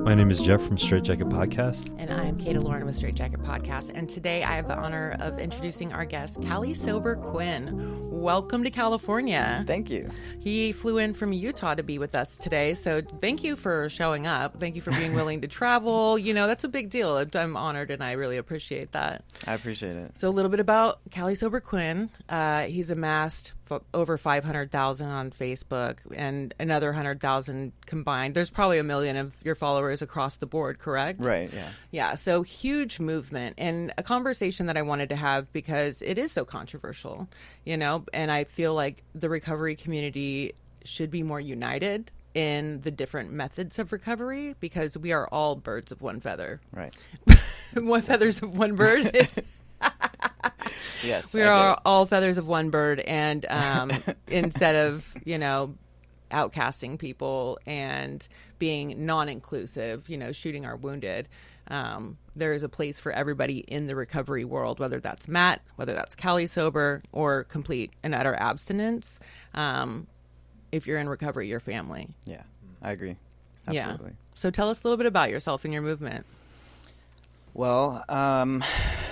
My name is Jeff from Straight Jacket Podcast. And I'm Kata Lauren with Straight Jacket Podcast. And today I have the honor of introducing our guest, Cali Sober Quinn. Welcome to California. Thank you. He flew in from Utah to be with us today. So thank you for showing up. Thank you for being willing to travel. You know, that's a big deal. I'm honored and I really appreciate that. I appreciate it. So a little bit about Cali Sober Quinn. He's amassed over 500,000 on Facebook and another 100,000 combined. There's probably 1 million of your followers across the board, correct? Right, yeah. Yeah, so huge movement and a conversation that I wanted to have because it is so controversial, you know, and I feel like the recovery community should be more united in the different methods of recovery because we are all birds of one feather. Right. One feathers of one bird. Yes, we are all feathers of one bird, and instead of, you know, outcasting people and being non-inclusive, you know, shooting our wounded, there is a place for everybody in the recovery world, whether that's Matt, whether that's Cali Sober, or complete and utter abstinence. If you're in recovery, your family. Yeah, I agree. Absolutely. Yeah. So tell us a little bit about yourself and your movement. Well,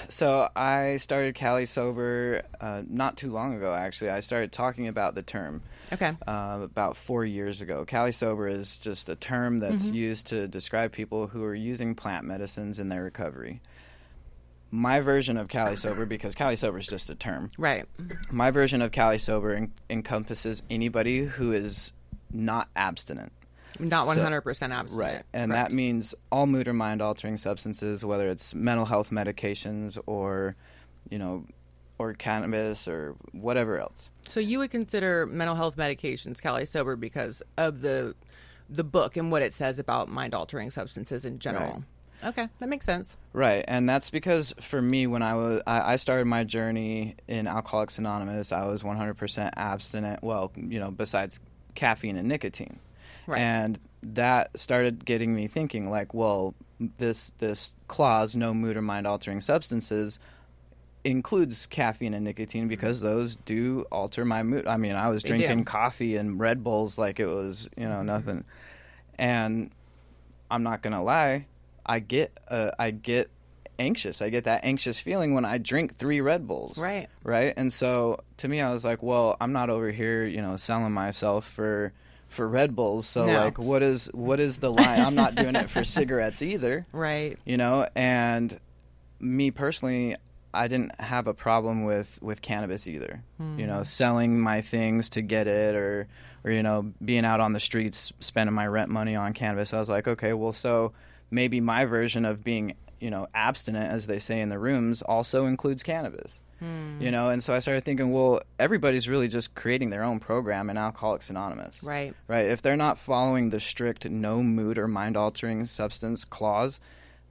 so I started Cali Sober not too long ago, actually. I started talking about the term about 4 years ago. Cali Sober is just a term that's used to describe people who are using plant medicines in their recovery. My version of Cali Sober, because Cali Sober is just a term. Right. My version of Cali Sober encompasses anybody who is not abstinent. Not 100% abstinent. Right. And Correct. that means all mood or mind-altering substances, whether it's mental health medications or, you know, or cannabis or whatever else. So you would consider mental health medications Cali Sober because of the book and what it says about mind-altering substances in general. Right. Okay, that makes sense. Right. And that's because for me, when I started my journey in Alcoholics Anonymous, I was 100% abstinent, well, you know, besides caffeine and nicotine. Right. And that started getting me thinking, like, well, this clause, no mood or mind-altering substances, includes caffeine and nicotine because those do alter my mood. I mean, I was drinking coffee and Red Bulls like it was, you know, nothing. And I'm not going to lie, I get anxious. I get that anxious feeling when I drink 3 Red Bulls. Right. Right? And so to me, I was like, well, I'm not over here, you know, selling myself for Red Bulls, so no. Like what is the line? I'm not doing it for cigarettes either, right? You know, and me personally, I didn't have a problem with cannabis either. You know, selling my things to get it, or you know, being out on the streets spending my rent money on cannabis. I was like, okay, well, so maybe my version of being, you know, abstinent, as they say in the rooms, also includes cannabis. You know, and so I started thinking, well, everybody's really just creating their own program in Alcoholics Anonymous. Right. Right. If they're not following the strict no mood or mind-altering substance clause,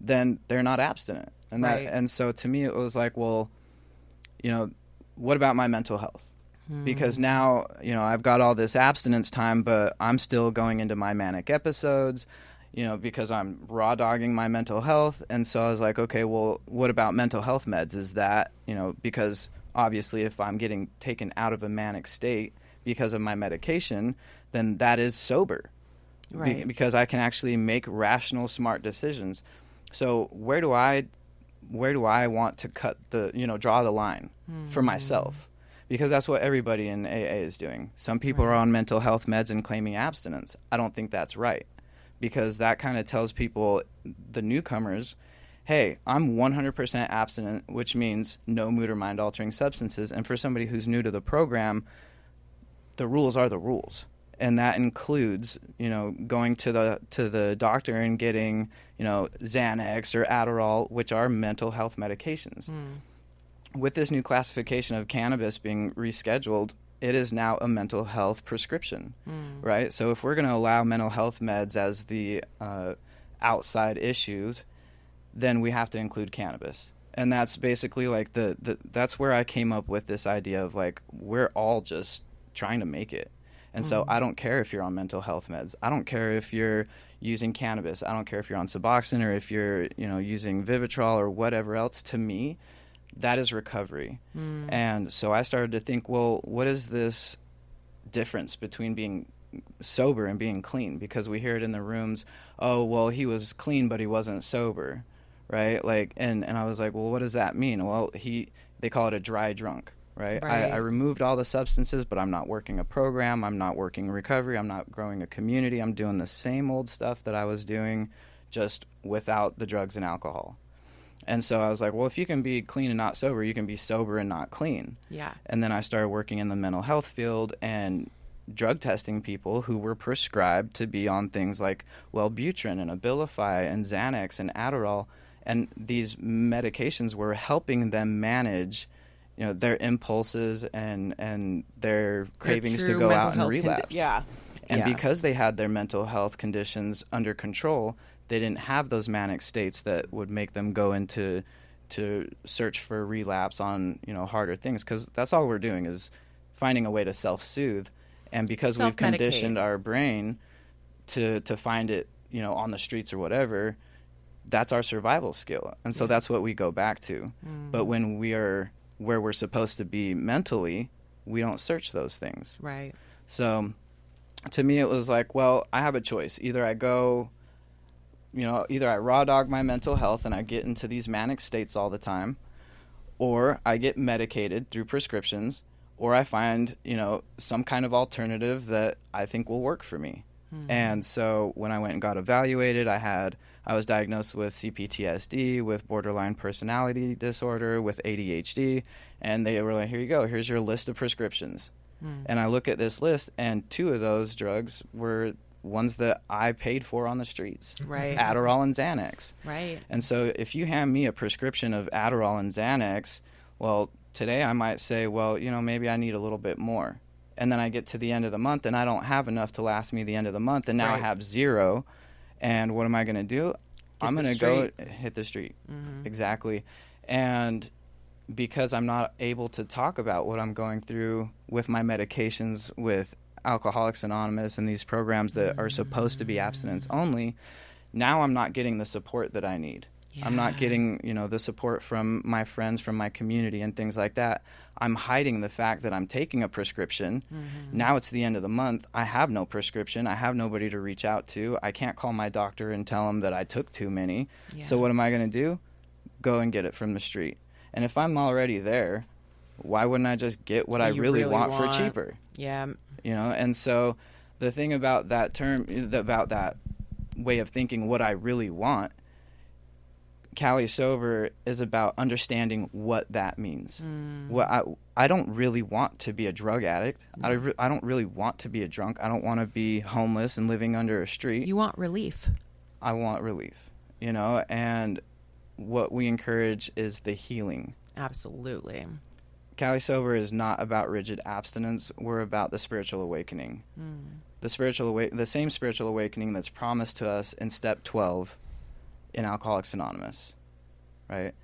then they're not abstinent. And and so to me it was like, well, you know, what about my mental health? Because now, you know, I've got all this abstinence time, but I'm still going into my manic episodes, you know, because I'm raw dogging my mental health. And so I was like, okay, well, what about mental health meds? Is that, you know, because obviously if I'm getting taken out of a manic state because of my medication, then that is sober. Right. Because I can actually make rational, smart decisions. So where do I want to cut draw the line for myself? Because that's what everybody in AA is doing. Some people are on mental health meds and claiming abstinence. I don't think that's right. Because that kind of tells people, the newcomers, hey, I'm 100% abstinent, which means no mood or mind-altering substances. And for somebody who's new to the program, the rules are the rules. And that includes, you know, going to the doctor and getting, you know, Xanax or Adderall, which are mental health medications. With this new classification of cannabis being rescheduled, it is now a mental health prescription, right? So if we're going to allow mental health meds as the outside issues, then we have to include cannabis. And that's basically like that's where I came up with this idea of like, we're all just trying to make it. And so I don't care if you're on mental health meds. I don't care if you're using cannabis. I don't care if you're on Suboxone or if you're, you know, using Vivitrol or whatever else. To me, that is recovery. And so I started to think, well, what is this difference between being sober and being clean, because we hear it in the rooms, oh, well, he was clean, but he wasn't sober, right? Like, and I was like, well, what does that mean? Well, they call it a dry drunk, right? I removed all the substances, but I'm not working a program. I'm not working recovery. I'm not growing a community. I'm doing the same old stuff that I was doing, just without the drugs and alcohol. And so I was like, well, if you can be clean and not sober, you can be sober and not clean. Yeah. And then I started working in the mental health field and drug testing people who were prescribed to be on things like Wellbutrin and Abilify and Xanax and Adderall. And these medications were helping them manage, you know, their impulses and their cravings to go out and relapse. And because they had their mental health conditions under control, they didn't have those manic states that would make them go into search for relapse on, you know, harder things, because that's all we're doing is finding a way to self-soothe. And because we've conditioned our brain to find it, you know, on the streets or whatever, that's our survival skill. And so that's what we go back to. But when we are where we're supposed to be mentally, we don't search those things. Right. So to me, it was like, well, I have a choice. Either I go, you know, either I raw dog my mental health and I get into these manic states all the time, or I get medicated through prescriptions, or I find, you know, some kind of alternative that I think will work for me. And so when I went and got evaluated, I was diagnosed with CPTSD, with borderline personality disorder, with ADHD, and they were like, here you go, here's your list of prescriptions. And I look at this list, and 2 of those drugs were ones that I paid for on the streets. Right. Adderall and Xanax. Right. And so if you hand me a prescription of Adderall and Xanax, well, today I might say, well, you know, maybe I need a little bit more. And then I get to the end of the month and I don't have enough to last me the end of the month, and now I have 0. And what am I going to do? I'm going to go hit the street. Exactly. And because I'm not able to talk about what I'm going through with my medications, with Alcoholics Anonymous and these programs that are supposed to be abstinence only, now I'm not getting the support that I need. I'm not getting, you know, the support from my friends, from my community and things like that. I'm hiding the fact that I'm taking a prescription. Now it's the end of the month. I have no prescription. I have nobody to reach out to. I can't call my doctor and tell him that I took too many. So what am I going to do? Go and get it from the street. And if I'm already there, why wouldn't I just get what I really want for cheaper? Yeah. You know, and so the thing about that term, about that way of thinking, what I really want, Cali Sober is about understanding what that means. What I don't really want to be a drug addict. I don't really want to be a drunk. I don't want to be homeless and living under a street. You want relief. I want relief, you know, and what we encourage is the healing. Absolutely. Cali Sober is not about rigid abstinence. We're about the spiritual awakening. The same spiritual awakening that's promised to us in step 12 in Alcoholics Anonymous, right?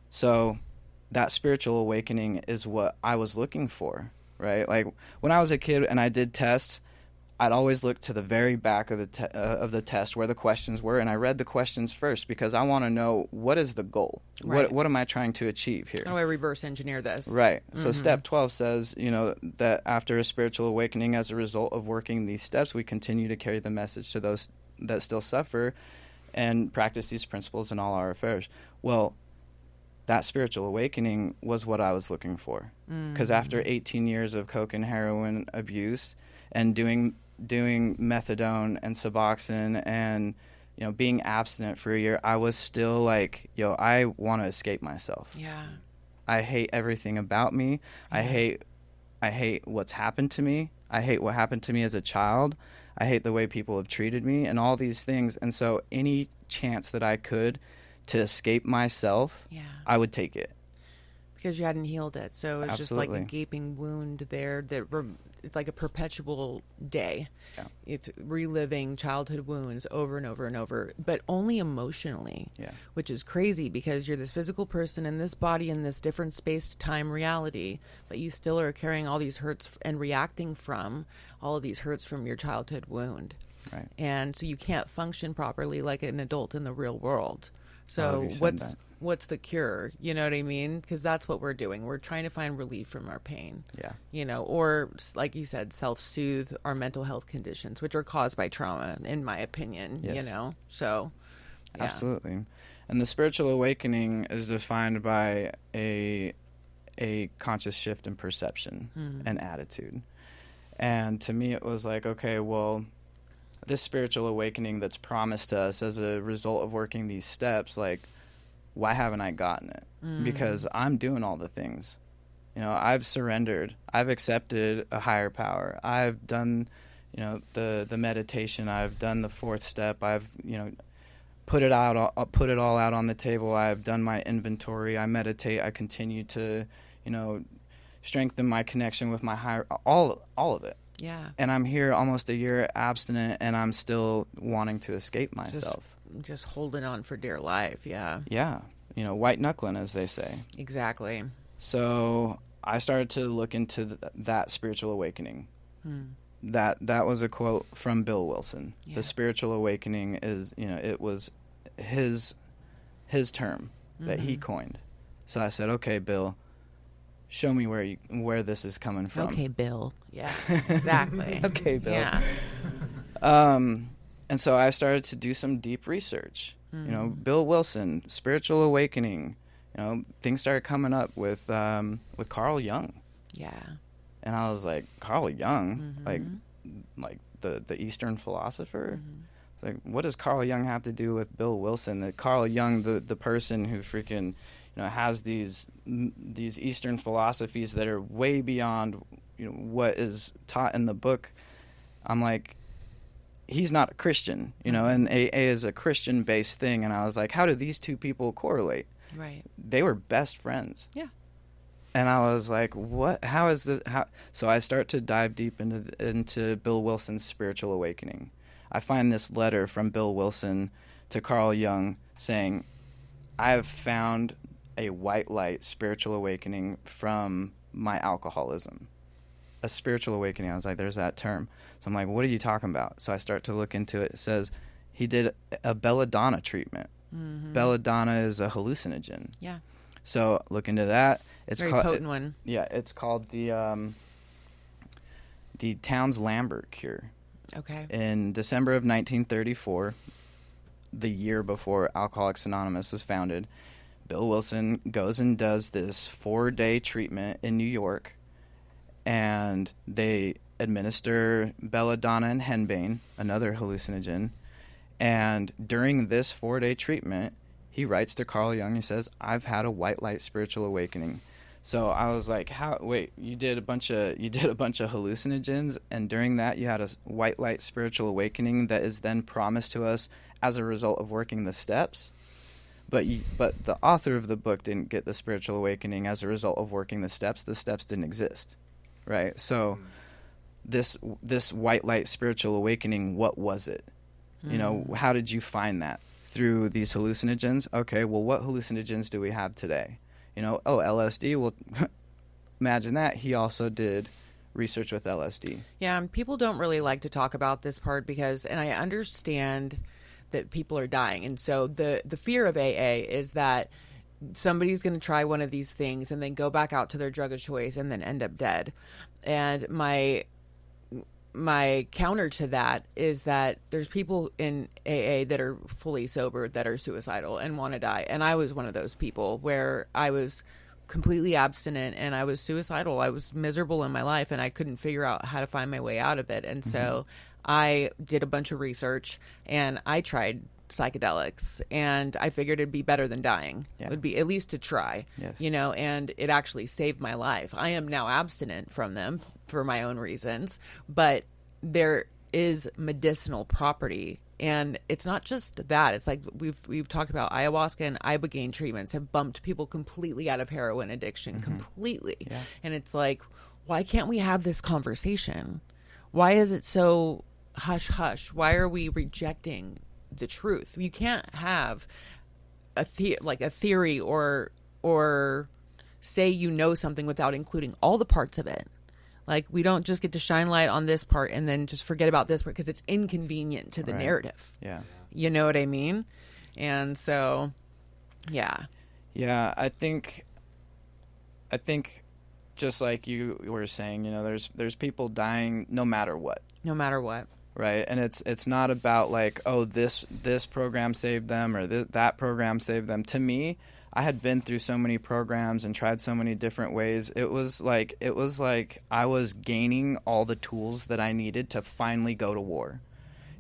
So that spiritual awakening is what I was looking for, right? Like when I was a kid and I did tests, I'd always look to the very back of the test where the questions were, and I read the questions first because I want to know, what is the goal? Right. What am I trying to achieve here? How do I reverse engineer this? Right. So step 12 says, you know, that after a spiritual awakening, as a result of working these steps, we continue to carry the message to those that still suffer and practice these principles in all our affairs. Well, that spiritual awakening was what I was looking for. Because after 18 years of coke and heroin abuse and doing methadone and Suboxone and, you know, being abstinent for a year, I was still like, yo, I want to escape myself. Yeah. I hate everything about me. Yeah. I hate what's happened to me. I hate what happened to me as a child. I hate the way people have treated me and all these things. And so any chance that I could to escape myself, I would take it. Because you hadn't healed it. So it's just like a gaping wound there that it's like a perpetual day. Yeah. It's reliving childhood wounds over and over and over, but only emotionally, which is crazy because you're this physical person in this body in this different space-time reality, but you still are carrying all these hurts and reacting from all of these hurts from your childhood wound. Right. And so you can't function properly like an adult in the real world. So what's the cure? You know what I mean? Because that's what we're doing. We're trying to find relief from our pain. Yeah. You know, or like you said, self-soothe our mental health conditions, which are caused by trauma, in my opinion. Yes. You know, so yeah. Absolutely. And the spiritual awakening is defined by a conscious shift in perception and attitude. And to me, it was like, okay, well, this spiritual awakening that's promised to us as a result of working these steps, like, why haven't I gotten it? Because I'm doing all the things. You know, I've surrendered. I've accepted a higher power. I've done, you know, the meditation. I've done the fourth step. I've, you know, put it all out on the table. I've done my inventory. I meditate. I continue to, you know, strengthen my connection with my higher, all of it. Yeah. And I'm here almost a year abstinent, and I'm still wanting to escape myself. Just holding on for dear life. Yeah. Yeah. You know, white knuckling, as they say. Exactly. So I started to look into that spiritual awakening. That was a quote from Bill Wilson. Yeah. The spiritual awakening is, you know, it was his term that he coined. So I said, okay, Bill, show me where this is coming from. Okay, Bill. Yeah, exactly. Okay, Bill. Yeah. And so I started to do some deep research. You know, Bill Wilson, spiritual awakening. You know, things started coming up with Carl Jung. Yeah. And I was like, Carl Jung, like the Eastern philosopher. It's like, what does Carl Jung have to do with Bill Wilson? That Carl Jung, the person who freaking, you know, has these Eastern philosophies that are way beyond, you know, what is taught in the book. I'm like, he's not a Christian, you know, and AA is a Christian-based thing. And I was like, how do these two people correlate? Right. They were best friends. Yeah. And I was like, what? How is this? How? So I start to dive deep into Bill Wilson's spiritual awakening. I find this letter from Bill Wilson to Carl Jung saying, I have found a white light spiritual awakening from my alcoholism. A spiritual awakening. I was like, there's that term. So I'm like, what are you talking about? So I start to look into it. It says he did a belladonna treatment. Belladonna is a hallucinogen. Yeah. So look into that. It's very potent one. Yeah, it's called the Townes-Lambert cure. Okay. In December of 1934, the year before Alcoholics Anonymous was founded, Bill Wilson goes and does this 4-day treatment in New York, and they administer belladonna and henbane, another hallucinogen. And during this 4-day treatment, he writes to Carl Jung. He says, I've had a white light spiritual awakening. So I was like, how? Wait, you did a bunch of hallucinogens, and during that you had a white light spiritual awakening that is then promised to us as a result of working the steps. But the author of the book didn't get the spiritual awakening as a result of working the steps. The steps didn't exist, right? So this white light spiritual awakening, what was it? You know, how did you find that? Through these hallucinogens? Okay, well, what hallucinogens do we have today? You know, LSD. Well, imagine that. He also did research with LSD. Yeah, people don't really like to talk about this part because, and I understand that people are dying. And so the fear of AA is that somebody's going to try one of these things and then go back out to their drug of choice and then end up dead. And my counter to that is that there's people in AA that are fully sober that are suicidal and want to die. And I was one of those people where I was completely abstinent and I was suicidal. I was miserable in my life and I couldn't figure out how to find my way out of it. And so I did a bunch of research and I tried psychedelics and I figured it'd be better than dying. It would be at least to try, you know, and it actually saved my life. I am now abstinent from them for my own reasons, but there is medicinal property. And it's not just that. It's like we've talked about ayahuasca and ibogaine treatments have bumped people completely out of heroin addiction, completely. Yeah. And it's like, why can't we have this conversation? Why is it so hush hush? Why are we rejecting the truth? You can't have a theory or say you know something without including all the parts of it. Like, we don't just get to shine light on this part and then just forget about this part because it's inconvenient to the narrative. Yeah. You know what I mean? And so, Yeah, I think just like you were saying, there's people dying no matter what. Right. And it's not about like, oh, this program saved them or that program saved them. To me, I had been through so many programs and tried so many different ways. It was like I was gaining all the tools that I needed to finally go to war,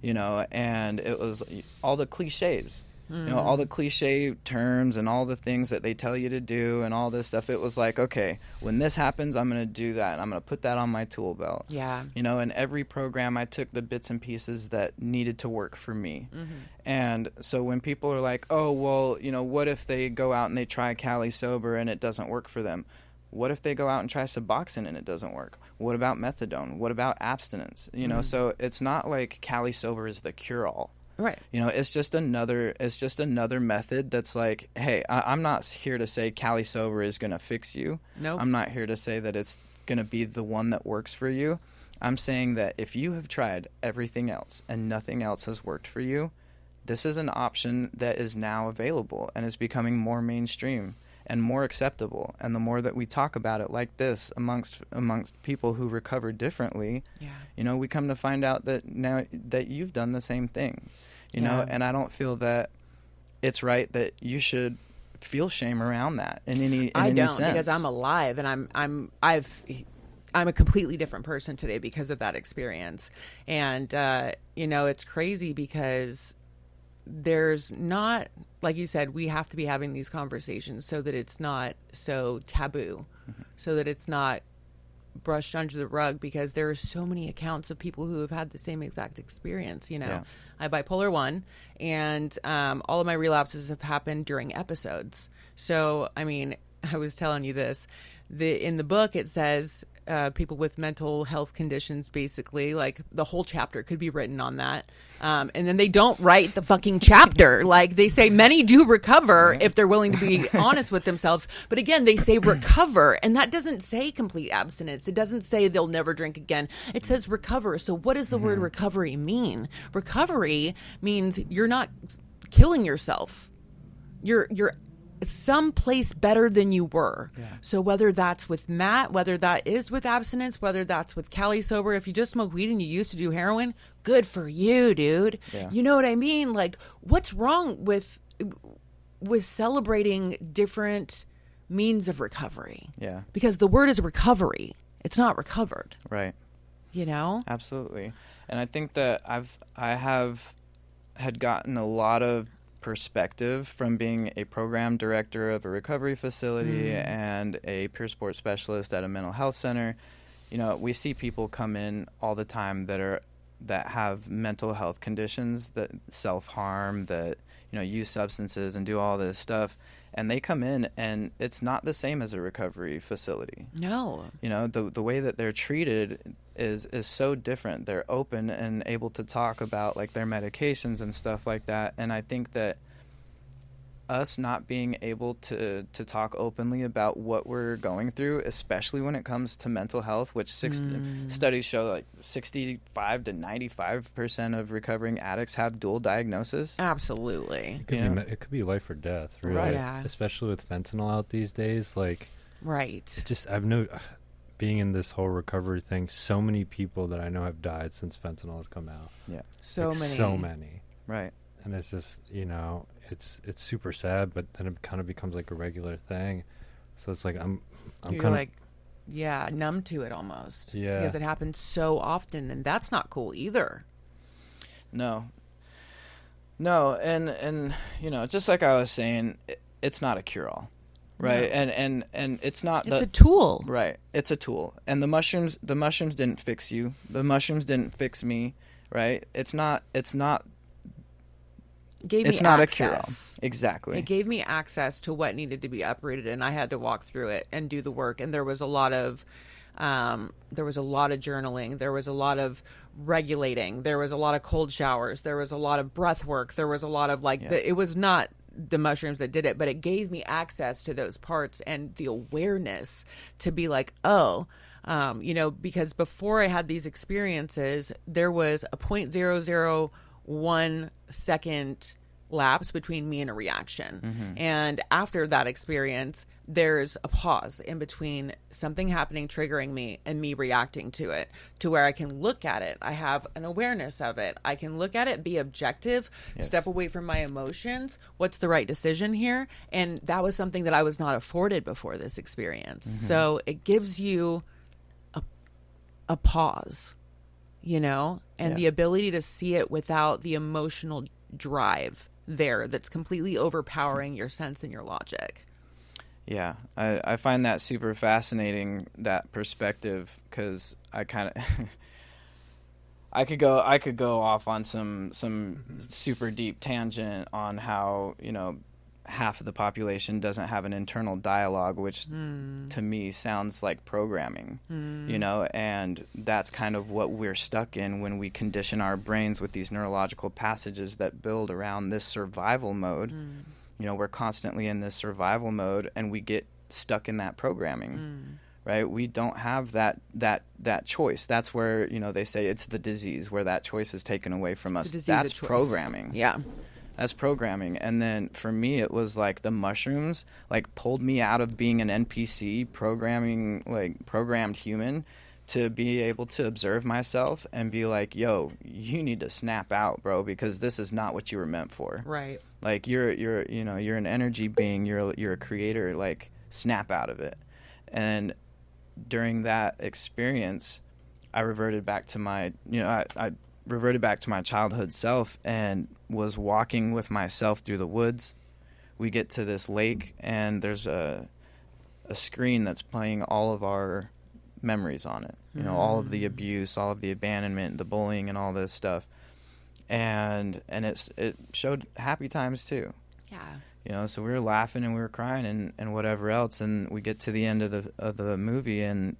and it was all the cliches. All the cliche terms and all the things that they tell you to do and all this stuff. It was like, okay, when this happens, I'm going to do that. And I'm going to put that on my tool belt. Yeah. In every program, I took the bits and pieces that needed to work for me. Mm-hmm. And so when people are like, oh, well, what if they go out and they try Cali Sober and it doesn't work for them? What if they go out and try Suboxone and it doesn't work? What about methadone? What about abstinence? So it's not like Cali Sober is the cure-all. Right. It's just another method that's like, hey, I'm not here to say Cali Sober is going to fix you. Nope. I'm not here to say that it's going to be the one that works for you. I'm saying that if you have tried everything else and nothing else has worked for you, this is an option that is now available and is becoming more mainstream and more acceptable. And the more that we talk about it like this amongst people who recover differently, we come to find out that now that you've done the same thing, and I don't feel that it's right that you should feel shame around that in any sense. Because I'm alive and I'm a completely different person today because of that experience. And, it's crazy because there's not, like you said, we have to be having these conversations so that it's not so taboo, so that it's not brushed under the rug, because there are so many accounts of people who have had the same exact experience. I have bipolar 1, and all of my relapses have happened during episodes. So, I mean, I was telling you this, in the book it says people with mental health conditions, basically, like the whole chapter could be written on that. And then they don't write the fucking chapter. Like they say many do recover if they're willing to be honest with themselves. But again, they say recover, and that doesn't say complete abstinence. It doesn't say they'll never drink again. It says recover. So what does the word recovery mean? Recovery means you're not killing yourself. You're someplace better than you were. Yeah. So whether that's with Matt, whether that is with abstinence, whether that's with Cali Sober, if you just smoke weed and you used to do heroin, good for you, dude. Yeah. You know what I mean? Like, what's wrong with celebrating different means of recovery? Yeah. Because the word is recovery. It's not recovered. Right. Absolutely. And I think that I had gotten a lot of perspective from being a program director of a recovery facility and a peer support specialist at a mental health center. We see people come in all the time that have mental health conditions, that self-harm, that use substances and do all this stuff, and they come in and it's not the same as a recovery facility. No. The way that they're treated is so different. They're open and able to talk about like their medications and stuff like that. And I think that us not being able to talk openly about what we're going through, especially when it comes to mental health, which studies show like 65 to 95% of recovering addicts have dual diagnosis. Absolutely. It could be life or death, really. Right. Yeah. Especially with fentanyl out these days. Like, right. Being in this whole recovery thing, so many people that I know have died since fentanyl has come out. Yeah. So many. Right. And it's just, it's super sad, but then it kind of becomes like a regular thing. So it's like I'm You're kind of like, numb to it almost. Yeah. Because it happens so often, and that's not cool either. No, and just like I was saying, it's not a cure-all. Right. No. And it's not. It's a tool. Right. It's a tool. And the mushrooms didn't fix you. The mushrooms didn't fix me. Right. It's not a cure-all. Exactly. It gave me access to what needed to be uprooted, and I had to walk through it and do the work. And there was a lot of journaling. There was a lot of regulating. There was a lot of cold showers. There was a lot of breath work. There was a lot of it was not the mushrooms that did it, but it gave me access to those parts and the awareness to be like, because before I had these experiences, there was a 0.001 second lapse between me and a reaction. And after that experience, there's a pause in between something happening, triggering me, and me reacting to it, to where I can look at it. I have an awareness of it. I can look at it, be objective, step away from my emotions. What's the right decision here? And that was something that I was not afforded before this experience. So it gives you a pause, you know, and the ability to see it without the emotional drive there that's completely overpowering your sense and your logic. Yeah, I find that super fascinating, that perspective, because I kind of I could go off on some super deep tangent on how, you know, half of the population doesn't have an internal dialogue, which to me sounds like programming, you know, and that's kind of what we're stuck in when we condition our brains with these neurological passages that build around this survival mode. You know, we're constantly in this survival mode and we get stuck in that programming, right? We don't have that choice. That's where, you know, they say it's the disease, where that choice is taken away from us. That's programming. Yeah. That's programming. And then for me, it was like the mushrooms like pulled me out of being an NPC programmed human to be able to observe myself and be like, yo, you need to snap out, bro, because this is not what you were meant for. Right. Like you're an energy being, you're a creator, like snap out of it. And during that experience, I reverted back to my, I reverted back to my childhood self and was walking with myself through the woods. We get to this lake and there's a screen that's playing all of our memories on it. You know, all of the abuse, all of the abandonment, the bullying and all this stuff. And it showed happy times too. Yeah. You know, so we were laughing and we were crying and whatever else, and we get to the end of the movie and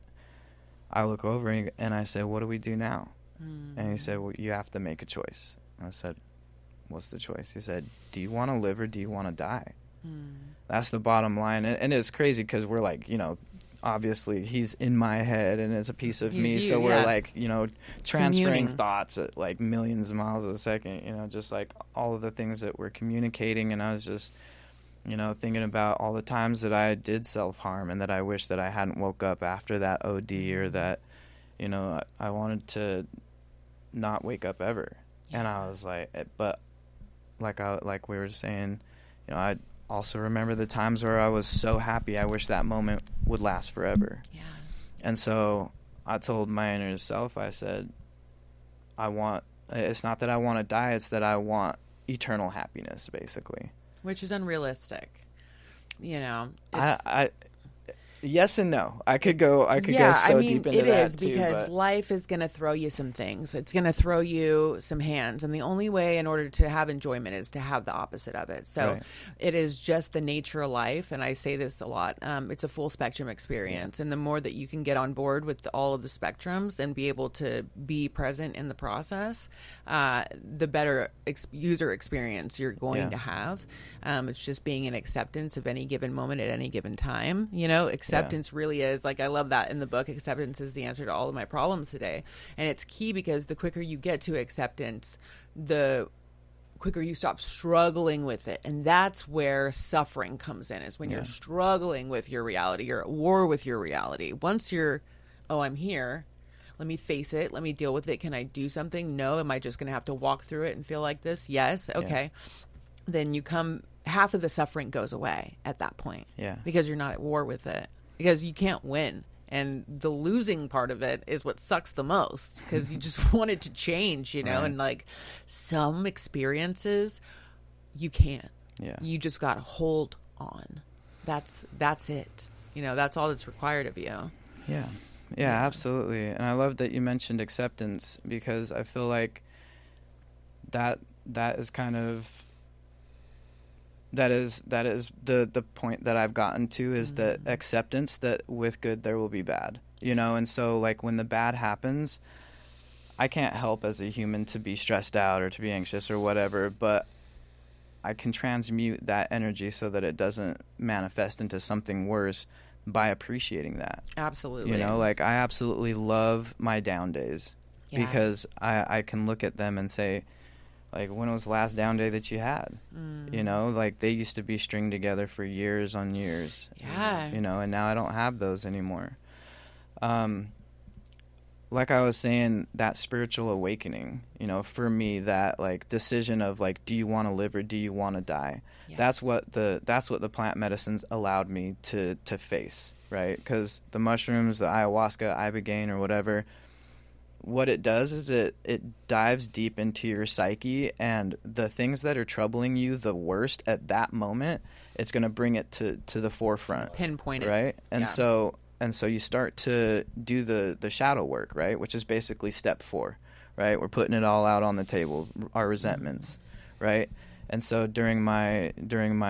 I look over and I say, "What do we do now?" And he said, "Well, you have to make a choice." And I said, "What's the choice?" He said, "Do you want to live or do you want to die?" That's the bottom line. And it's crazy because we're like, you know, obviously he's in my head and it's a piece of me. So we're like, you know, transferring thoughts at like millions of miles a second, you know, just like all of the things that we're communicating. And I was just, you know, thinking about all the times that I did self-harm and that I wish that I hadn't woke up after that OD, or that, you know, I wanted to not wake up ever. And I was like, but like we were saying, you know, I also remember the times where I was so happy. I wish that moment would last forever. Yeah. And so I told my inner self, I said, it's not that I want to die, it's that I want eternal happiness, basically. Which is unrealistic. You know, yes and no. I could go so deep into that too. It is, because life is going to throw you some things. It's going to throw you some hands. And the only way in order to have enjoyment is to have the opposite of it. So it is just the nature of life. And I say this a lot. It's a full spectrum experience. Yeah. And the more that you can get on board with all of the spectrums and be able to be present in the process, the better user experience you're going to have. It's just being in acceptance of any given moment at any given time. You know, acceptance really is, like, I love that in the book, acceptance is the answer to all of my problems today. And it's key, because the quicker you get to acceptance, the quicker you stop struggling with it. And that's where suffering comes in, is when you're struggling with your reality, you're at war with your reality. Once you're, oh, I'm here, let me face it, let me deal with it, can I do something? No. Am I just going to have to walk through it and feel like this? Yes. Okay. Then half of the suffering goes away at that point. Yeah. Because you're not at war with it. Because you can't win. And the losing part of it is what sucks the most, because you just want it to change, you know? Right. And like some experiences, you can't. Yeah. You just got to hold on. That's it. You know, that's all that's required of you. Yeah. Yeah, absolutely. And I love that you mentioned acceptance, because I feel like that is kind of, that is the point that I've gotten to, is that acceptance that with good there will be bad, you know? And so like when the bad happens, I can't help as a human to be stressed out or to be anxious or whatever, but I can transmute that energy so that it doesn't manifest into something worse by appreciating that. Absolutely. You know, like I absolutely love my down days, because I can look at them and say, like, when was the last down day that you had? You know, like, they used to be stringed together for years on years. Yeah. You know, and now I don't have those anymore. Like I was saying, that spiritual awakening, you know, for me, that, like, decision of, like, do you want to live or do you want to die? Yeah. That's what the plant medicines allowed me to face, right? Because the mushrooms, the ayahuasca, ibogaine, or whatever, what it does is it dives deep into your psyche, and the things that are troubling you the worst at that moment, it's going to bring it to the forefront. Pinpoint it. Right? And so you start to do the shadow work, right? Which is basically step 4, right? We're putting it all out on the table, our resentments, right? And so during my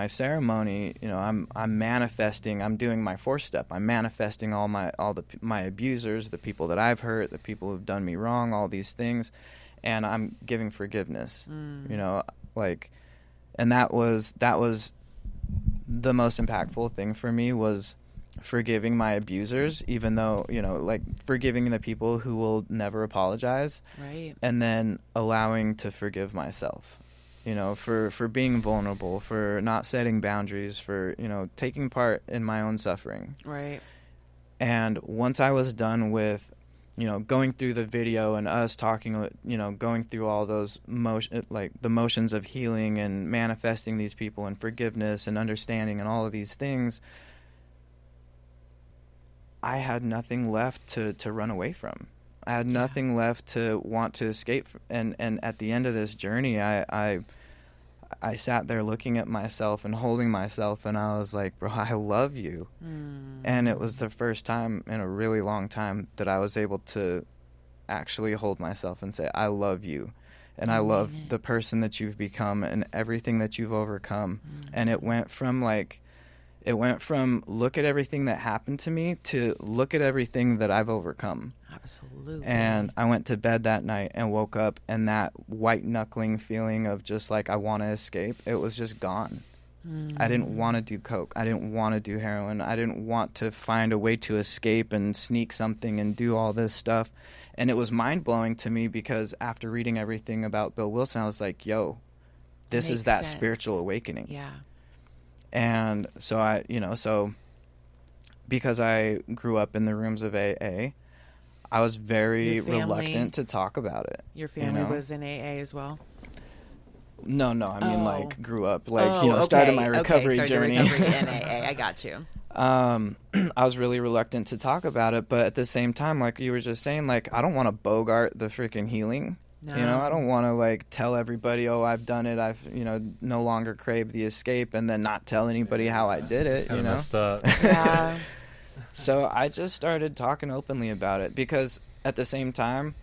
ceremony, you know, I'm manifesting. I'm doing my 4th step. I'm manifesting all my abusers, the people that I've hurt, the people who've done me wrong, all these things, and I'm giving forgiveness. You know, like, and that was the most impactful thing for me, was forgiving my abusers, even though, you know, like, forgiving the people who will never apologize, right? And then allowing to forgive myself. You know, for being vulnerable, for not setting boundaries, for, you know, taking part in my own suffering. Right. And once I was done with, you know, going through the video and us talking, you know, going through all those the motions of healing and manifesting these people and forgiveness and understanding and all of these things, I had nothing left to run away from. I had nothing left to want to escape. And at the end of this journey, I sat there looking at myself and holding myself, and I was like, bro, I love you. And it was the first time in a really long time that I was able to actually hold myself and say, I love you. And I love the person that you've become and everything that you've overcome. And it went from look at everything that happened to me to look at everything that I've overcome. Absolutely. And I went to bed that night and woke up, and that white knuckling feeling of just like, I want to escape, it was just gone. I didn't want to do coke. I didn't want to do heroin. I didn't want to find a way to escape and sneak something and do all this stuff. And it was mind-blowing to me, because after reading everything about Bill Wilson, I was like, yo, this is that spiritual awakening. Yeah. And so because I grew up in the rooms of AA, I was very reluctant to talk about it. Your family was in AA as well? No, I mean, like, grew up, like, started my recovery journey. Recovery in AA, I got you. I was really reluctant to talk about it, but at the same time, like you were just saying, like, I don't want to bogart the freaking healing. No. You know, I don't want to, like, tell everybody, oh, I've done it, I've, you know, no longer crave the escape, and then not tell anybody how I did it, you know? Messed up. Yeah. So I just started talking openly about it, because at the same time,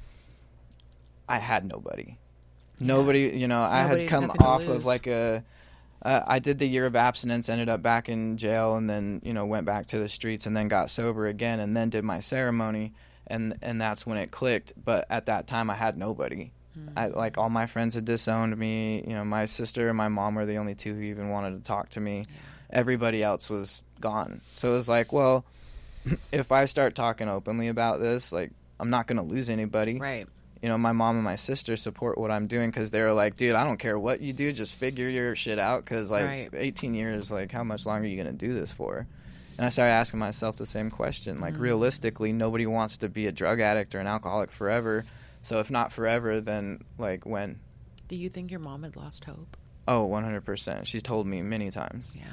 I had nobody. Nobody, you know, I had come off of, like, I did the year of abstinence, ended up back in jail, and then, you know, went back to the streets, and then got sober again, and then did my ceremony. And that's when it clicked. But at that time, I had nobody. Like, all my friends had disowned me. You know, my sister and my mom were the only two who even wanted to talk to me. Yeah. Everybody else was gone. So it was like, well, if I start talking openly about this, like, I'm not going to lose anybody. Right. You know, my mom and my sister support what I'm doing, because they're like, dude, I don't care what you do. Just figure your shit out, because, like, 18 years, like, how much longer are you going to do this for? And I started asking myself the same question. Like, realistically, nobody wants to be a drug addict or an alcoholic forever. So if not forever, then, like, when? Do you think your mom had lost hope? Oh, 100%. She's told me many times. Yeah.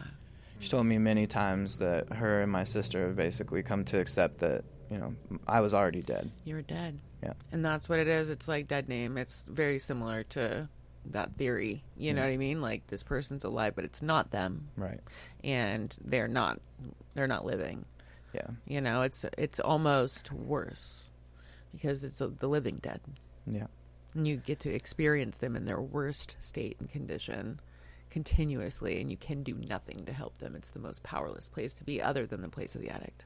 She told me many times that her and my sister have basically come to accept that, you know, I was already dead. You were dead. Yeah. And that's what it is. It's like dead name. It's very similar to that theory. You know what I mean? Like, this person's alive, but it's not them. Right. And they're not living. Yeah. You know, it's almost worse, because it's the living dead. Yeah. And you get to experience them in their worst state and condition continuously, and you can do nothing to help them. It's the most powerless place to be, other than the place of the addict.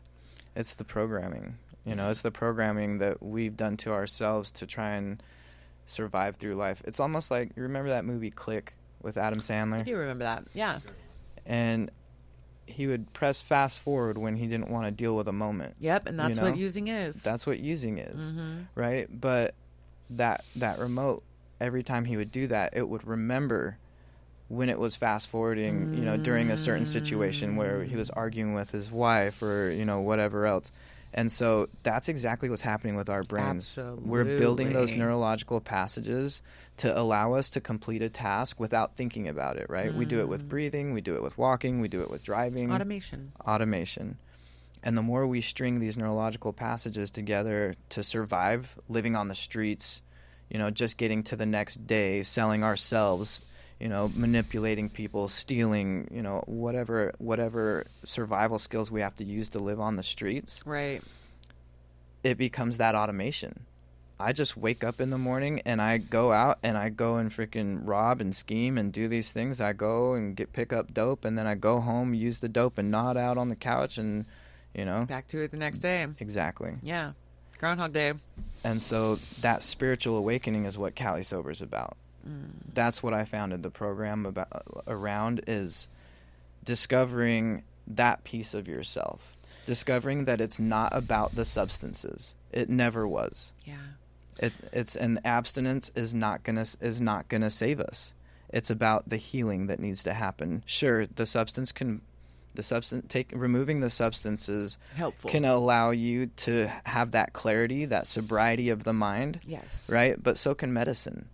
It's the programming. You know, it's the programming that we've done to ourselves to try and survive through life. It's almost like, you remember that movie Click with Adam Sandler? I do remember that. Yeah. And he would press fast forward when he didn't want to deal with a moment. Yep, and that's what using is. That's what using is, right? But that remote every time he would do that, it would remember when it was fast forwarding, you know, during a certain situation where he was arguing with his wife or, you know, whatever else. And so that's exactly what's happening with our brains. Absolutely. We're building those neurological passages to allow us to complete a task without thinking about it, right? We do it with breathing, we do it with walking, we do it with driving. Automation. And the more we string these neurological passages together to survive, living on the streets, you know, just getting to the next day, selling ourselves, you know, manipulating people, stealing, you know, whatever survival skills we have to use to live on the streets. Right. It becomes that automation. I just wake up in the morning and I go out and I go and freaking rob and scheme and do these things. I go and pick up dope, and then I go home, use the dope, and nod out on the couch, and, you know. Back to it the next day. Exactly. Yeah. Groundhog Day. And so that spiritual awakening is what Cali Sober is about. That's what I founded the program around, is discovering that piece of yourself, discovering that it's not about the substances. It never was. Yeah. It's an abstinence is not gonna save us. It's about the healing that needs to happen. Sure, removing the substances helpful can allow you to have that clarity, that sobriety of the mind. Yes. Right? But so can medicine.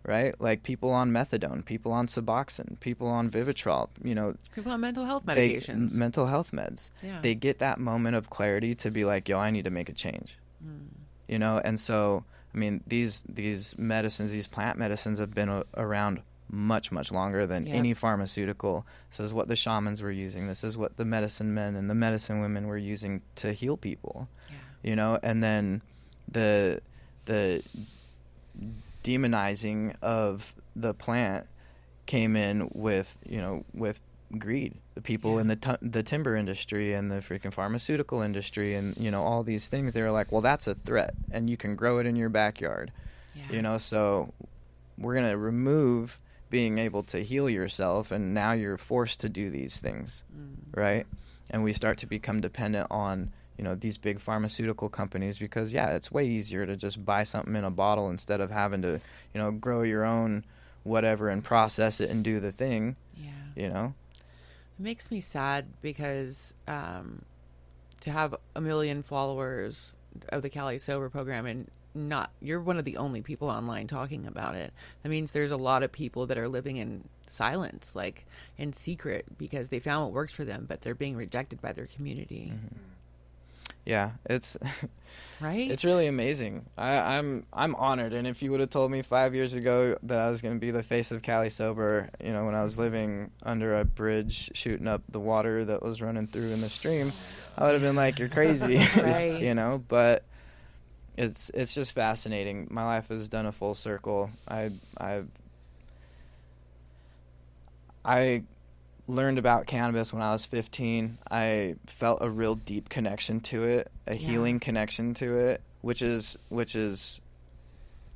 Right? Like people on methadone, people on Suboxone, people on Vivitrol, you know. People on mental health medications. Mental health meds. Yeah. They get that moment of clarity to be like, yo, I need to make a change. You know, and so, I mean, these medicines, these plant medicines have been around much, much longer than any pharmaceutical. This is what the shamans were using. This is what the medicine men and the medicine women were using to heal people. Yeah. You know, and then the demonizing of the plant came in with, you know, with greed. The people in the timber industry and the freaking pharmaceutical industry and, you know, all these things, they were like, well, that's a threat and you can grow it in your backyard. You know, so we're going to remove being able to heal yourself, and now you're forced to do these things, right? And we start to become dependent on, you know, these big pharmaceutical companies, because it's way easier to just buy something in a bottle instead of having to, you know, grow your own whatever and process it and do the thing. You know, it makes me sad because to have 1 million followers of the Cali Sober program and you're one of the only people online talking about it. That means there's a lot of people that are living in silence, like in secret, because they found what works for them, but they're being rejected by their community. Yeah, it's right. It's really amazing. I'm honored. And if you would have told me 5 years ago that I was going to be the face of Cali Sober, you know, when I was living under a bridge shooting up the water that was running through in the stream, I would have been like, "You're crazy," right? You know. But it's just fascinating. My life has done a full circle. I learned about cannabis when I was 15. I felt a real deep connection to it, a healing connection to it, which is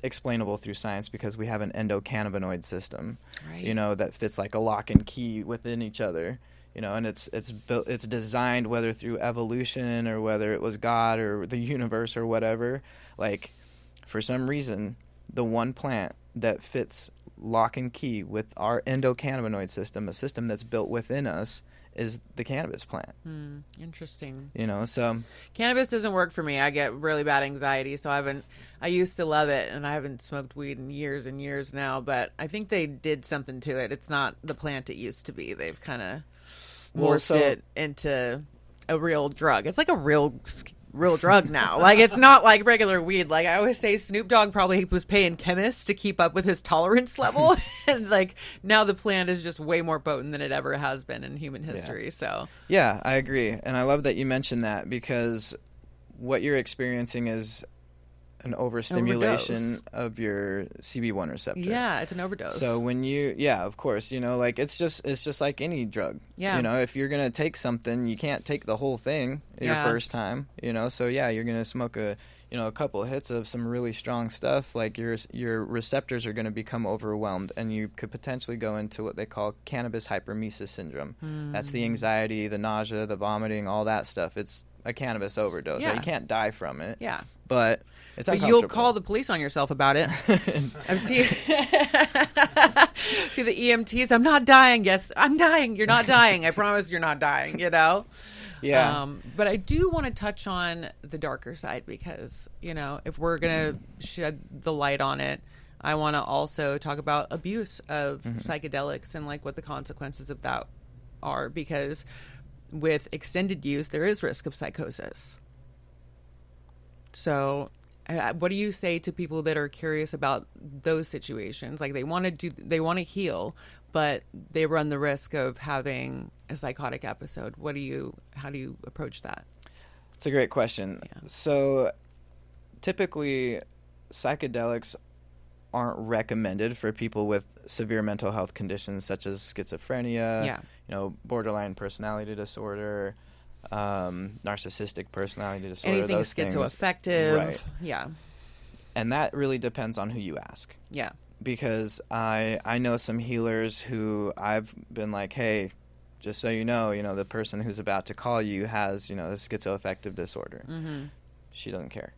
explainable through science because we have an endocannabinoid system, you know, that fits like a lock and key within each other, you know, and it's built, it's designed, whether through evolution or whether it was God or the universe or whatever, like for some reason, the one plant that fits lock and key with our endocannabinoid system, a system that's built within us, is the cannabis plant. Interesting. You know, so cannabis doesn't work for me. I get really bad anxiety, so I used to love it, and I haven't smoked weed in years and years now, but I think they did something to it. It's not the plant it used to be. They've kind of morphed it into a real drug. It's like a real drug now. Like, it's not like regular weed. Like, I always say Snoop Dogg probably was paying chemists to keep up with his tolerance level. And like now the plant is just way more potent than it ever has been in human history. So yeah, I agree. And I love that you mentioned that, because what you're experiencing is an overstimulation of your CB1 receptor. Yeah, it's an overdose. So when of course, you know, like it's just like any drug. Yeah. You know, if you're going to take something, you can't take the whole thing your first time, you know. So yeah, you're going to smoke a couple of hits of some really strong stuff, like your receptors are going to become overwhelmed, and you could potentially go into what they call cannabis hyperemesis syndrome. That's the anxiety, the nausea, the vomiting, all that stuff. It's a cannabis overdose. Right? You can't die from it. Yeah. but it's uncomfortable. You'll call the police on yourself about it. I've seen see the EMTs. I'm not dying. Yes, I'm dying. You're not dying. I promise you're not dying. You know. Yeah. But I do want to touch on the darker side because, you know, if we're going to shed the light on it, I want to also talk about abuse of psychedelics and like what the consequences of that are, because with extended use, there is risk of psychosis. So what do you say to people that are curious about those situations? Like they want to heal, but they run the risk of having a psychotic episode. How do you approach that? It's a great question. Yeah. So typically psychedelics aren't recommended for people with severe mental health conditions such as schizophrenia, borderline personality disorder, narcissistic personality disorder, anything those schizoaffective. Right. Yeah. And that really depends on who you ask. Yeah. Because I know some healers who I've been like, hey, just so you know, the person who's about to call you has, a schizoaffective disorder. Mm-hmm. She doesn't care.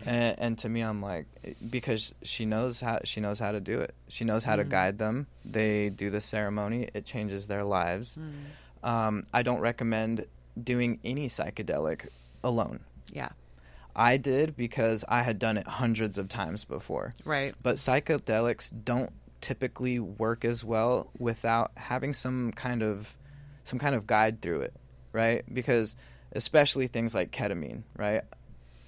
And to me, I'm like, because she knows how to do it. She knows how to guide them. They do the ceremony. It changes their lives. I don't recommend doing any psychedelic alone. Yeah. I did because I had done it hundreds of times before. Right. But psychedelics don't typically work as well without having some kind of guide through it, right? Because especially things like ketamine, right?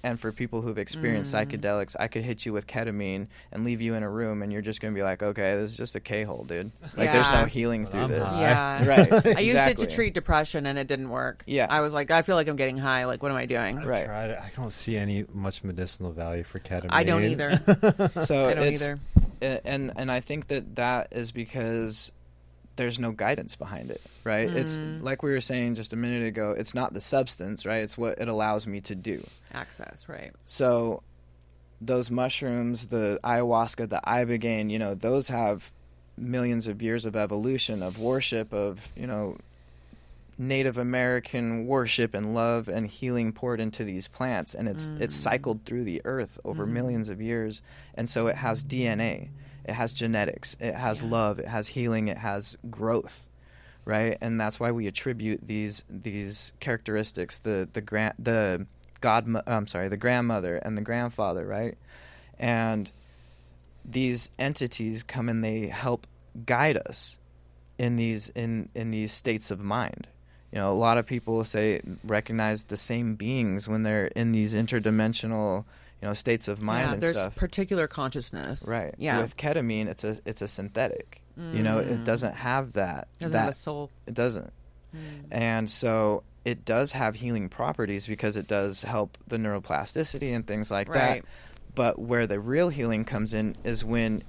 And for people who've experienced psychedelics, I could hit you with ketamine and leave you in a room, and you're just going to be like, okay, this is just a K-hole, dude. Like, there's no healing through this. Yeah. Right. I used it to treat depression, and it didn't work. Yeah. I was like, I feel like I'm getting high. Like, what am I doing? I've tried it. I don't see much medicinal value for ketamine. I don't either. So I don't either. And I think that is because there's no guidance behind it, right? It's like we were saying just a minute ago, it's not the substance, right? It's what it allows me to do. Access, right. So those mushrooms, the ayahuasca, the ibogaine, those have millions of years of evolution, of worship, of, Native American worship and love and healing poured into these plants. And it's cycled through the earth over millions of years. And so it has DNA. It has genetics, it has love, it has healing, it has growth, right? And that's why we attribute these characteristics, the grandmother and the grandfather, right? And these entities come and they help guide us in these states of mind. A lot of people recognize the same beings when they're in these interdimensional states of mind and there's stuff. Particular consciousness. Right. Yeah. With ketamine, it's a synthetic. It doesn't have that. It doesn't have a soul. It doesn't. And so it does have healing properties because it does help the neuroplasticity and things like that. But where the real healing comes in is when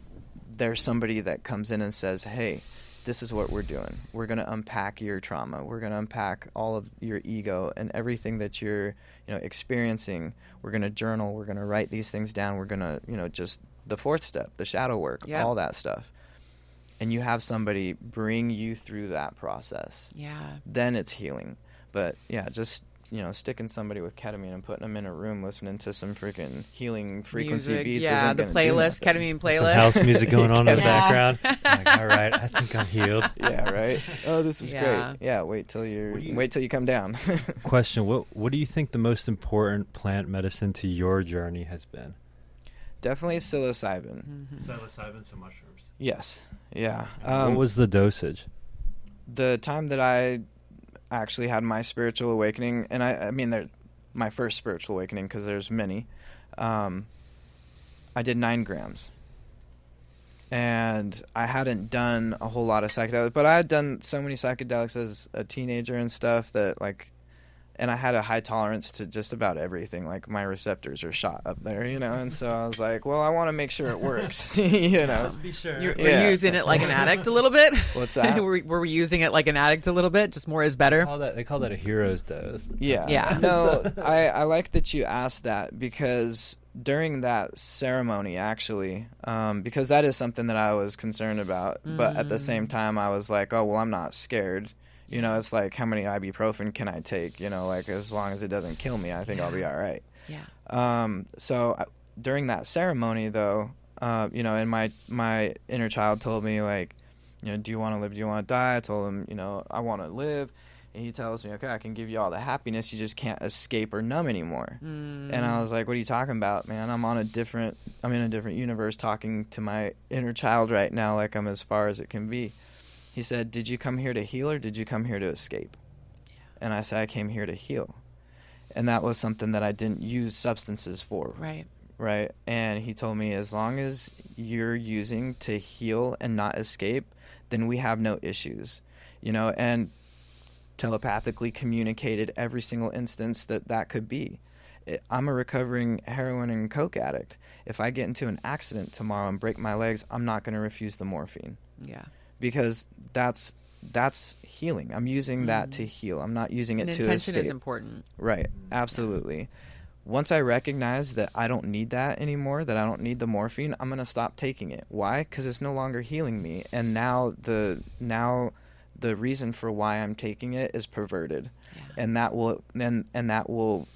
there's somebody that comes in and says, hey, this is what we're doing. We're going to unpack your trauma. We're going to unpack all of your ego and everything that you're, experiencing. We're going to journal. We're going to write these things down. We're going to, just the fourth step, the shadow work, all that stuff. And you have somebody bring you through that process. Yeah. Then it's healing. But just sticking somebody with ketamine and putting them in a room listening to some freaking healing frequency music, beats. Yeah, the playlist, ketamine playlist. Some house music going on in the background. I'm like, all right, I think I'm healed. Yeah, right. Oh, this is great. Yeah, wait till you come down. Question: What do you think the most important plant medicine to your journey has been? Definitely psilocybin. Psilocybin, some mushrooms. Yes. Yeah. What was the dosage? The time that I actually had my spiritual awakening, and I mean, my first spiritual awakening, because there's many, I did 9 grams. And I hadn't done a whole lot of psychedelics, but I had done so many psychedelics as a teenager and stuff that, and I had a high tolerance to just about everything. Like, my receptors are shot up there, and so I was like, well, I want to make sure it works, Just be sure. Were you using it like an addict a little bit? What's that? Were we using it like an addict a little bit? Just more is better? They call that a hero's dose. Yeah. Yeah. No, I like that you asked that, because during that ceremony, actually, because that is something that I was concerned about, but at the same time, I was like, oh, well, I'm not scared. It's like, how many ibuprofen can I take? As long as it doesn't kill me, I think I'll be all right. During that ceremony, though, and my inner child told me, like, do you want to live? Do you want to die? I told him, I want to live. And he tells me, okay, I can give you all the happiness. You just can't escape or numb anymore. And I was like, what are you talking about, man? I'm in a different universe talking to my inner child right now, like I'm as far as it can be. He said, did you come here to heal or did you come here to escape? Yeah. And I said, I came here to heal. And that was something that I didn't use substances for. Right. And he told me, as long as you're using to heal and not escape, then we have no issues, and telepathically communicated every single instance that could be. I'm a recovering heroin and coke addict. If I get into an accident tomorrow and break my legs, I'm not going to refuse the morphine. Yeah. Because that's healing. I'm using that to heal. I'm not using it to escape. Intention is important. Right. Absolutely. Yeah. Once I recognize that I don't need that anymore, that I don't need the morphine, I'm going to stop taking it. Why? Because it's no longer healing me. And now the reason for why I'm taking it is perverted. Yeah. And that will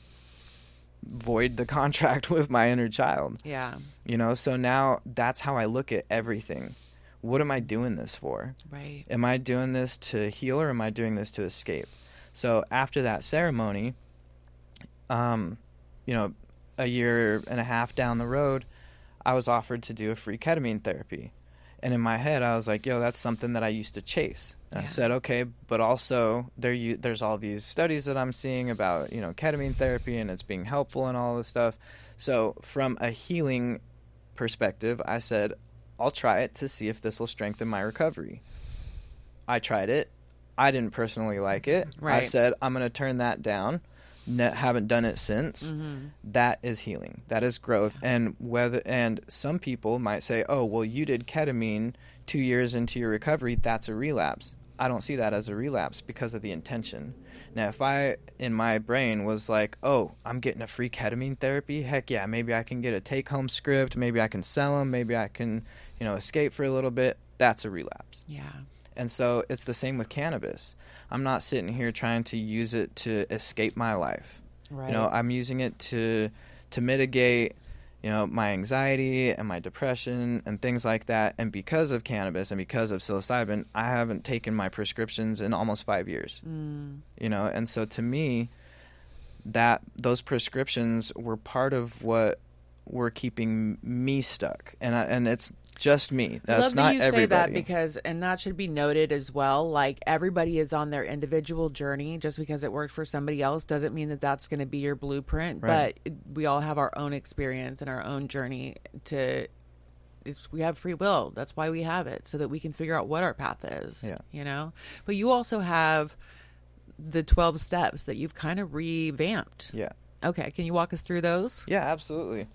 void the contract with my inner child. Yeah. So now that's how I look at everything. What am I doing this for? Right. Am I doing this to heal or am I doing this to escape? So after that ceremony, a year and a half down the road, I was offered to do a free ketamine therapy. And in my head, I was like, that's something that I used to chase. And I said, okay, but also there's all these studies that I'm seeing about, ketamine therapy and it's being helpful and all this stuff. So from a healing perspective, I said, I'll try it to see if this will strengthen my recovery. I tried it. I didn't personally like it. Right. I said, I'm going to turn that down. Haven't done it since. Mm-hmm. That is healing. That is growth. And some people might say, oh, well, you did ketamine 2 years into your recovery. That's a relapse. I don't see that as a relapse because of the intention. Now, if I, in my brain, was like, oh, I'm getting a free ketamine therapy, heck yeah, maybe I can get a take-home script, maybe I can sell them, maybe I can, escape for a little bit, that's a relapse. Yeah. And so it's the same with cannabis. I'm not sitting here trying to use it to escape my life. Right. I'm using it to mitigate, my anxiety and my depression and things like that. And because of cannabis and because of psilocybin, I haven't taken my prescriptions in almost 5 years. And so to me, those prescriptions were part of what were keeping me stuck. And it's just me. That's not everybody. I love that you say that because, and that should be noted as well, like everybody is on their individual journey. Just because it worked for somebody else doesn't mean that that's going to be your blueprint. Right. But we all have our own experience and our own journey we have free will. That's why we have it, so that we can figure out what our path is, But you also have the 12 steps that you've kind of revamped. Yeah. Okay. Can you walk us through those? Yeah, absolutely.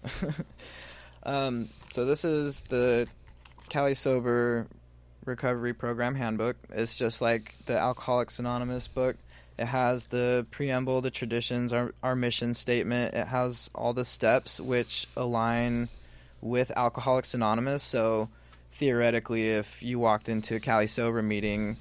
So this is the Cali Sober Recovery Program Handbook. It's just like the Alcoholics Anonymous book. It has the preamble, the traditions, our mission statement. It has all the steps which align with Alcoholics Anonymous. So theoretically, if you walked into a Cali Sober meeting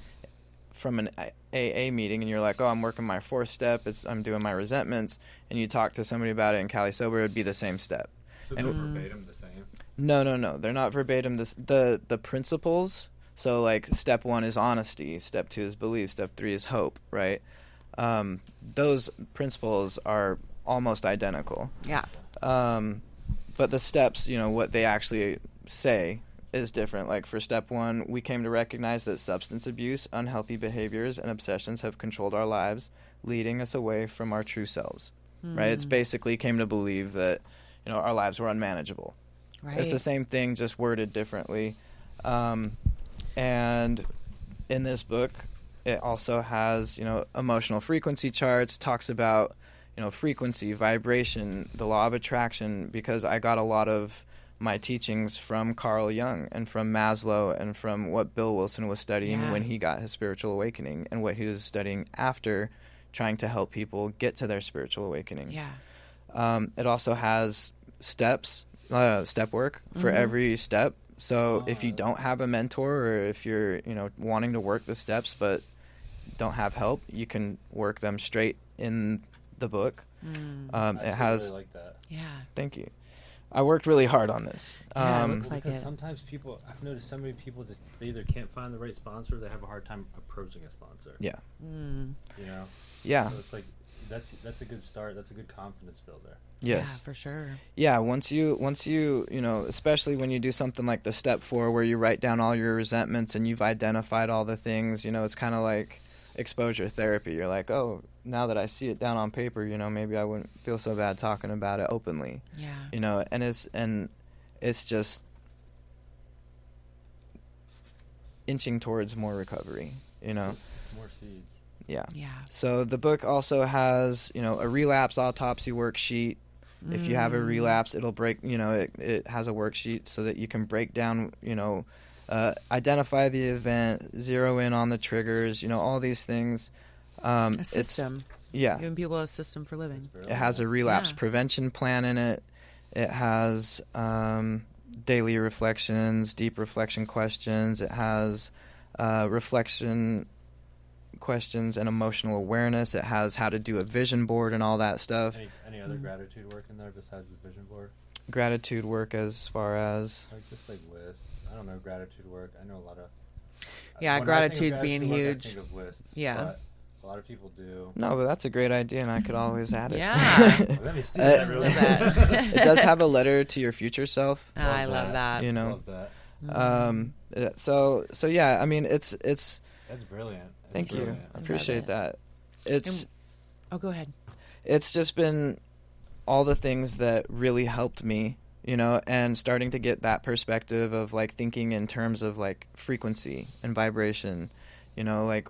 from an AA meeting and you're like, oh, I'm working my 4th step, I'm doing my resentments, and you talk to somebody about it in Cali Sober, it would be the same step. So they're verbatim the same? No. They're not verbatim. The principles, so like step 1 is honesty, step 2 is belief, step 3 is hope, right? Those principles are almost identical. Yeah. But the steps, what they actually say is different. Like for step 1, we came to recognize that substance abuse, unhealthy behaviors, and obsessions have controlled our lives, leading us away from our true selves, right? It's basically came to believe that, our lives were unmanageable. Right. It's the same thing, just worded differently. And in this book, it also has, emotional frequency charts, talks about, frequency, vibration, the law of attraction, because I got a lot of my teachings from Carl Jung and from Maslow and from what Bill Wilson was studying when he got his spiritual awakening and what he was studying after trying to help people get to their spiritual awakening. Yeah. It also has steps, step work for every step. So if you don't have a mentor or if you're, wanting to work the steps but don't have help, you can work them straight in the book. It has. Really like that. Yeah. Thank you. I worked really hard on this. Yeah, it looks like because it. Sometimes people, I've noticed so many people just, they either can't find the right sponsor or they have a hard time approaching a sponsor. Yeah. You know? Yeah. So it's like, that's a good start. That's a good confidence builder. Yes. Yeah, for sure. Yeah, once you especially when you do something like the step 4 where you write down all your resentments and you've identified all the things, it's kind of like exposure therapy. You're like, oh, now that I see it down on paper, maybe I wouldn't feel so bad talking about it openly. Yeah. And it's just inching towards more recovery, More seeds. Yeah. Yeah. So the book also has, a relapse autopsy worksheet. If you have a relapse, it'll break, it has a worksheet so that you can break down, identify the event, zero in on the triggers, all these things. A system. Yeah. Giving people a system for living. It has a relapse prevention plan in it. It has daily reflections, deep reflection questions. It has reflection questions and emotional awareness. It has how to do a vision board and all that stuff. Any other gratitude work in there besides the vision board? Gratitude work as far as? Just like lists. I don't know, gratitude work. I know a lot of... Yeah, gratitude being huge. I think of lists, yeah. A lot of people do. No, but that's a great idea, and I could always add it. Yeah. Let me steal that really It does have a letter to your future self. I love that. Love that. So yeah, I mean, it's. That's brilliant. Thank you. I appreciate that. Go ahead. It's just been all the things that really helped me, and starting to get that perspective of like thinking in terms of like frequency and vibration, like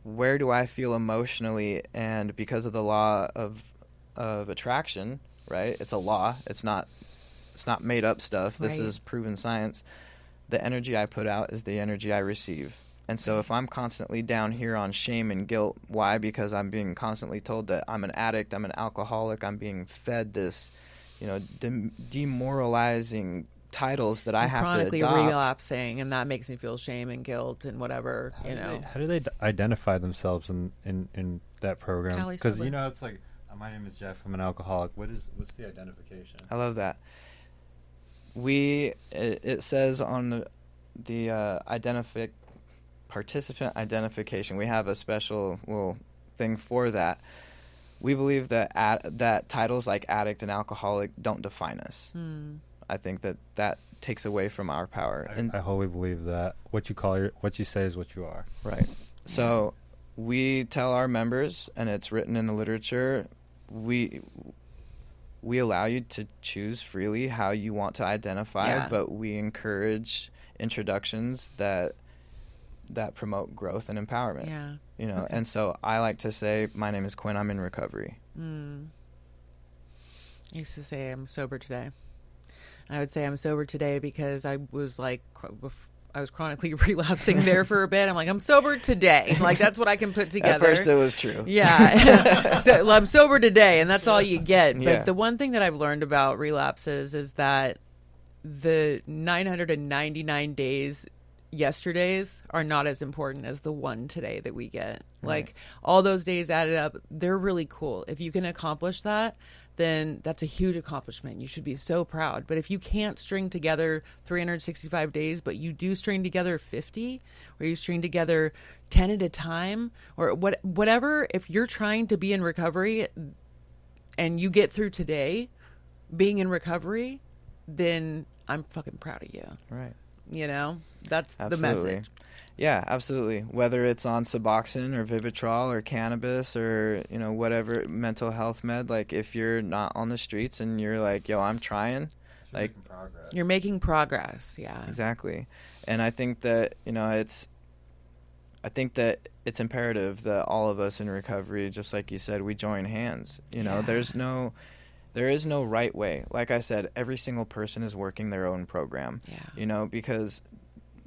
where do I feel emotionally, and because of the law of attraction, right? It's a law. It's not made up stuff. This is proven science. The energy I put out is the energy I receive. And so if I'm constantly down here on shame and guilt, why? Because I'm being constantly told that I'm an addict, I'm an alcoholic, I'm being fed this, demoralizing titles that I have to adopt. Chronically relapsing, and that makes me feel shame and guilt and whatever, How do they identify themselves in that program? Because, it's like, my name is Jeff, I'm an alcoholic. What's the identification? I love that. It says on the participant identification, we have a special thing for that. We believe that that titles like addict and alcoholic don't define us. I think that takes away from our power. I wholly believe that what you say is what you are. Right. So we tell our members, and it's written in the literature, we allow you to choose freely how you want to identify, but we encourage introductions that promote growth and empowerment. Yeah. And so I like to say, my name is Quinn, I'm in recovery. I used to say I'm sober today. I would say I'm sober today because I was chronically relapsing there for a bit. I'm like, I'm sober today. Like, that's what I can put together. At first it was true. Yeah. So I'm sober today, and that's all you get. But the one thing that I've learned about relapses is that the 999 days yesterdays are not as important as the one today that we get. Like, all those days added up, they're really cool. If you can accomplish that, then that's a huge accomplishment. You should be so proud. But if you can't string together 365 days, but you do string together 50, or you string together 10 at a time, or whatever, if you're trying to be in recovery and you get through today being in recovery, then I'm fucking proud of you. Right. That's absolutely. the message. Yeah, absolutely. Whether it's on Suboxone or Vivitrol or cannabis or, whatever mental health med, like if you're not on the streets and you're like, yo, I'm trying, like you're making progress. Yeah, exactly. And I think that, it's imperative that all of us in recovery, just like you said, we join hands. There is no right way. Like I said, every single person is working their own program. Yeah.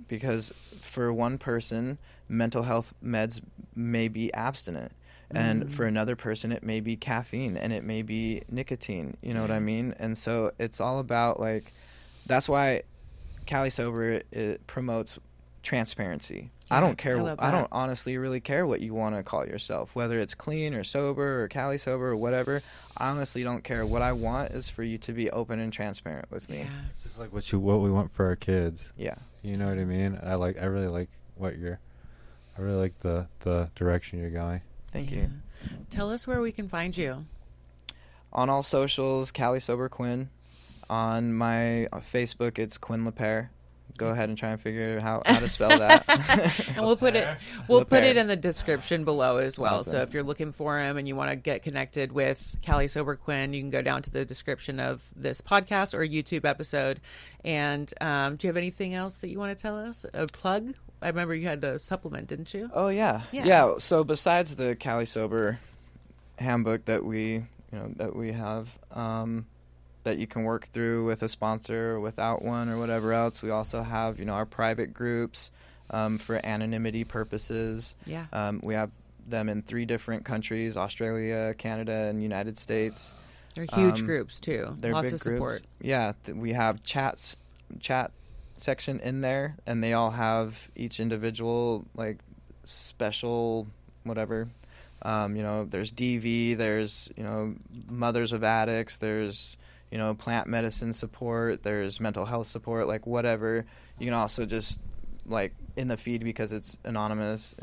Because for one person, mental health meds may be abstinent. And for another person, it may be caffeine and it may be nicotine. You know what I mean? And so it's all about, like, that's why Cali Sober, it promotes transparency. Yeah, I don't care. I don't honestly really care what you want to call yourself, whether it's clean or sober or Cali sober or whatever. I honestly don't care. What I want is for you to be open and transparent with me. Yeah. It's just like what we want for our kids. Yeah. You know what I mean? I really like I really like the direction you're going. Thank you. Tell us where we can find you. On all socials, Cali Sober Quinn. On my Facebook, it's Quinn LePere. Go ahead and try and figure out how to spell that. And we'll put it in the description below as well. Awesome. So if you're looking for him and you want to get connected with Cali Sober Quinn, you can go down to the description of this podcast or YouTube episode. And do you have anything else that you want to tell us? A plug? I remember you had a supplement, didn't you? Oh yeah. Yeah. So besides the Cali Sober handbook that we have, that you can work through with a sponsor or without one or whatever else, we also have, our private groups for anonymity purposes. Yeah. We have them in 3 different countries: Australia, Canada, and United States. They're huge groups too. They're lots big of support. Groups. Yeah. We have chat section in there, and they all have each individual like special whatever. There's DV, there's mothers of addicts, there's plant medicine support, there's mental health support, like whatever. You can also just like in the feed, because it's anonymous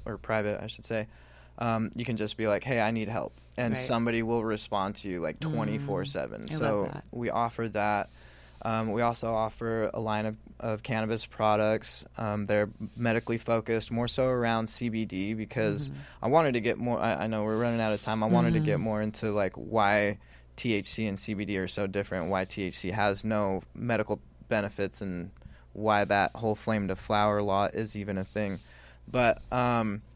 or private, I should say. You can just be like, hey, I need help, and somebody will respond to you like 24/7. So we offer that. We also offer a line of cannabis products. They're medically focused, more so around CBD, because I wanted to get more. I know we're running out of time. I wanted to get more into like why THC and CBD are so different, why THC has no medical benefits, and why that whole flame to flower law is even a thing. But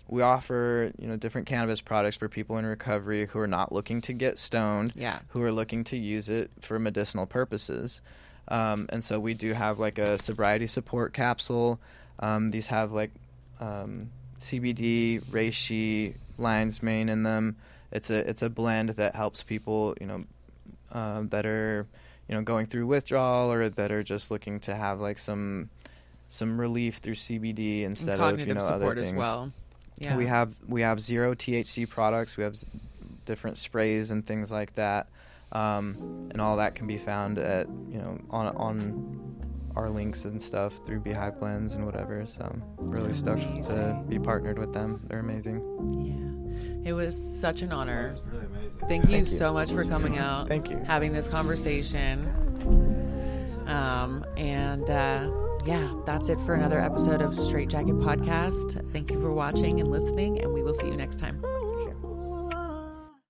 we offer different cannabis products for people in recovery who are not looking to get stoned, who are looking to use it for medicinal purposes. And so we do have like a sobriety support capsule. These have like CBD, reishi, lion's mane in them. It's a blend that helps people that are going through withdrawal, or that are just looking to have like some relief through CBD instead of other things. As well. Yeah. We have 0 THC products. We have different sprays and things like that. And all that can be found at on our links and stuff through Beehive Blends and whatever. So I'm really stoked to be partnered with them. They're amazing. Yeah, it was such an honor. It was really amazing. Thank you so much for coming out. Thank you. Having this conversation. That's it for another episode of Straight Jacket Podcast. Thank you for watching and listening, and we will see you next time.